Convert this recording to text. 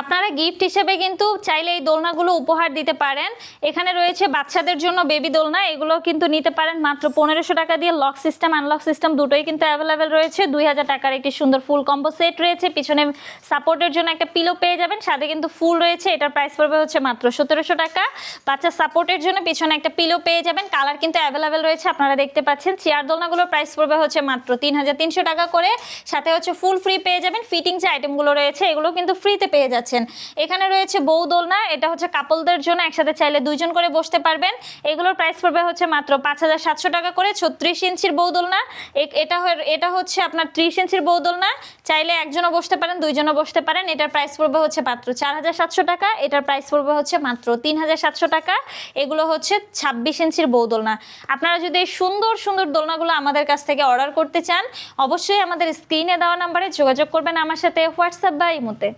আপনারা গিফট হিসেবে কিন্তু চাইলে এই দোলনাগুলো উপহার দিতে পারেন। এখানে রয়েছে বাচ্চাদের জন্য বেবি দোলনা, এগুলো কিন্তু নিতে পারেন মাত্র 1500 টাকা দিয়ে। লক সিস্টেম আনলক সিস্টেম দুটোই কিন্তু অ্যাভেলেবেল রয়েছে। 2000 টাকার একটি সুন্দর ফুল কম্বো সেট রয়েছে, পিছনে সাপোর্টের জন্য একটা পিলো পেয়ে যাবেন, সাথে কিন্তু ফুল রয়েছে। এটার প্রাইস পড়বে হচ্ছে মাত্র 1700 টাকা। বাচ্চা সাপোর্টের জন্য পিছনে একটা পিলো পেয়ে যাবেন, কালার কিন্তু অ্যাভেলেবেল রয়েছে আপনারা দেখতে পাচ্ছেন। চেয়ার দোলনাগুলোর প্রাইস পড়বে হচ্ছে মাত্র 3300 টাকা করে, সাথে হচ্ছে ফুল ফ্রি পেয়ে যাবেন। ফিটিং যে আইটেমগুলো রয়েছে এগুলো কিন্তু ফ্রিতে পেয়ে যাচ্ছেন। এখানে রয়েছে বউ দোলনা, এটা হচ্ছে কাপলদের জন্য, একসাথে চাইলে দুইজন করে বসতে পারবেন। এগুলোর প্রাইস পড়বে হচ্ছে মাত্র 5700 টাকা করে। 36 ইঞ্চির বউ দোলনা, এটা হচ্ছে আপনার 30 ইঞ্চির বউ দোলনা, চাইলে একজনও বসতে পারেন দুইজনও বসতে পারেন। এটার প্রাইস পড়বে হচ্ছে মাত্র 4700 টাকা। এটার প্রাইস পড়বে হচ্ছে মাত্র 3700 টাকা। এগুলো হচ্ছে 26 ইঞ্চির বউ দোলনা। আপনারা যদি এই সুন্দর সুন্দর দোলনাগুলো আমাদের কাছ থেকে অর্ডার করতে চান, অবশ্যই আমাদের স্ক্রিনে দেওয়া নাম্বারে যোগাযোগ করবেন আমার সাথে, হোয়াটসঅ্যাপ বা ইমোতে।